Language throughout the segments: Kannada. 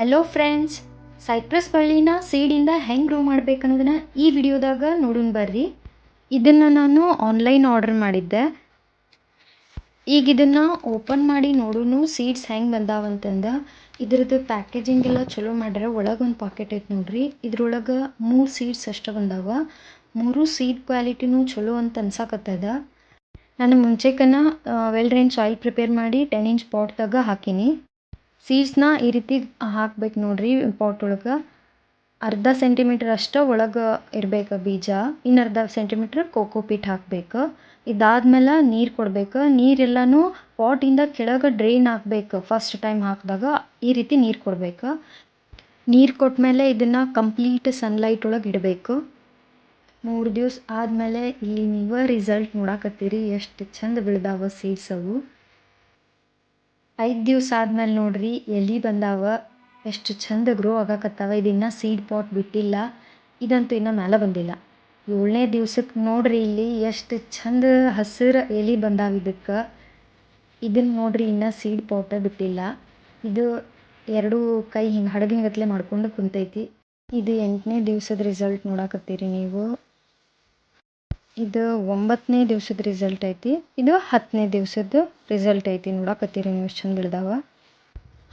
ಹಲೋ ಫ್ರೆಂಡ್ಸ್, ಸೈಪ್ರಸ್ ಬಳ್ಳಿನ ಸೀಡಿಂದ ಹೆಂಗೆ ಗ್ರೋ ಮಾಡ್ಬೇಕನ್ನೋದನ್ನ ಈ ವಿಡಿಯೋದಾಗ ನೋಡೋಣ ಬರ್ರಿ. ಇದನ್ನು ನಾನು ಆನ್ಲೈನ್ ಆರ್ಡರ್ ಮಾಡಿದ್ದೆ. ಈಗ ಇದನ್ನು ಓಪನ್ ಮಾಡಿ ನೋಡೋಣ ಸೀಡ್ಸ್ ಹೆಂಗೆ ಬಂದಾವಂತಂದು. ಇದ್ರದ್ದು ಪ್ಯಾಕೇಜಿಂಗ್ ಎಲ್ಲ ಚಲೋ ಮಾಡ್ಯಾರ. ಒಳಗೊಂದು ಪಾಕೆಟ್ ಐತೆ ನೋಡ್ರಿ. ಇದ್ರೊಳಗೆ 3 ಸೀಡ್ಸ್ ಅಷ್ಟೇ ಬಂದಾವ. 3 ಸೀಡ್ ಕ್ವಾಲಿಟಿನೂ ಚಲೋ ಅಂತ ಅನ್ಸಾಕತ್ತದ. ನಾನು ಮುಂಚೆಕನ ವೆಲ್ ಡ್ರೈನ್ ಸಾಯಿಲ್ ಪ್ರಿಪೇರ್ ಮಾಡಿ 10 ಇಂಚ್ ಪಾಟ್ದಾಗ ಹಾಕೀನಿ. ಸೀಡ್ಸ್ನ ಈ ರೀತಿ ಹಾಕ್ಬೇಕು ನೋಡ್ರಿ. ಪಾಟ್ ಒಳಗೆ ಅರ್ಧ ಸೆಂಟಿಮೀಟ್ರ್ ಅಷ್ಟು ಒಳಗೆ ಇರ್ಬೇಕು ಬೀಜ, ಇನ್ನು ಅರ್ಧ ಸೆಂಟಿಮೀಟ್ರ್ ಕೋಕೋಪೀಟ್ ಹಾಕಬೇಕು. ಇದಾದ್ಮೇಲೆ ನೀರು ಕೊಡಬೇಕು. ನೀರೆಲ್ಲನೂ ಪಾಟಿಂದ ಕೆಳಗೆ ಡ್ರೈನ್ ಆಗಬೇಕು. ಫಸ್ಟ್ ಟೈಮ್ ಹಾಕಿದಾಗ ಈ ರೀತಿ ನೀರು ಕೊಡಬೇಕು. ನೀರು ಕೊಟ್ಮೇಲೆ ಇದನ್ನು ಕಂಪ್ಲೀಟ್ ಸನ್ಲೈಟ್ ಒಳಗೆ ಇಡಬೇಕು. 3 ದಿವಸ ಆದಮೇಲೆ ಇಲ್ಲಿ ನೀವು ರಿಸಲ್ಟ್ ನೋಡಾಕತ್ತೀರಿ ಎಷ್ಟು ಚಂದ ಬೆಳೆದಾವ ಸೀಡ್ಸ್ ಅವು. 5 ದಿವಸ ಆದ್ಮೇಲೆ ನೋಡ್ರಿ ಎಲೆ ಬಂದಾವ, ಎಷ್ಟು ಚಂದ ಗ್ರೋ ಆಗಾಕತ್ತಾವ. ಇದನ್ನ ಸೀಡ್ ಪಾಟ್ ಬಿಟ್ಟಿಲ್ಲ, ಇದಂತೂ ಇನ್ನೂ ಮೇಲೆ ಬಂದಿಲ್ಲ. 7ನೇ ದಿವ್ಸಕ್ಕೆ ನೋಡ್ರಿ ಇಲ್ಲಿ ಎಷ್ಟು ಚಂದ ಹಸಿರು ಎಲೆ ಬಂದಾವ ಇದಕ್ಕೆ. ಇದನ್ನು ನೋಡ್ರಿ ಇನ್ನೂ ಸೀಡ್ ಪಾಟ ಬಿಟ್ಟಿಲ್ಲ. ಇದು 2 ಕೈ ಹಿಂಗೆ ಹಡಗಿನಗತ್ಲೆ ಮಾಡ್ಕೊಂಡು ಕುಂತೈತಿ. ಇದು 8ನೇ ದಿವಸದ ರಿಸಲ್ಟ್ ನೋಡಾಕತ್ತೀರಿ ನೀವು. ಇದು 9ನೇ ದಿವಸದ ರಿಸಲ್ಟ್ ಐತಿ. ಇದು 10ನೇ ದಿವಸದ ರಿಸಲ್ಟ್ ಐತಿ. ನೋಡಾಕತ್ತೀರಿ ನೀವು ಎಷ್ಟು ಚಂದ ಬೆಳೆದಾವ.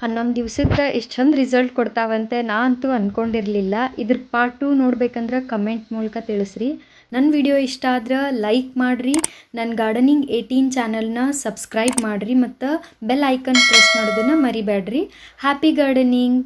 11 ದಿವ್ಸಕ್ಕೆ ಇಷ್ಟು ಚಂದ ರಿಸಲ್ಟ್ ಕೊಡ್ತಾವಂತೆ ನಾ ಅಂತೂ ಅಂದ್ಕೊಂಡಿರಲಿಲ್ಲ. ಇದ್ರ ಪಾರ್ಟ್ 2 ನೋಡ್ಬೇಕಂದ್ರೆ ಕಮೆಂಟ್ ಮೂಲಕ ತಿಳಿಸ್ರಿ. ನನ್ನ ವಿಡಿಯೋ ಇಷ್ಟ ಆದ್ರೆ ಲೈಕ್ ಮಾಡಿರಿ, ನನ್ನ ಗಾರ್ಡನಿಂಗ್ 18 ಚಾನಲ್ನ ಸಬ್ಸ್ಕ್ರೈಬ್ ಮಾಡಿರಿ ಮತ್ತು ಬೆಲ್ ಐಕನ್ ಪ್ರೆಸ್ ಮಾಡೋದನ್ನು ಮರಿಬೇಡ್ರಿ. Happy gardening.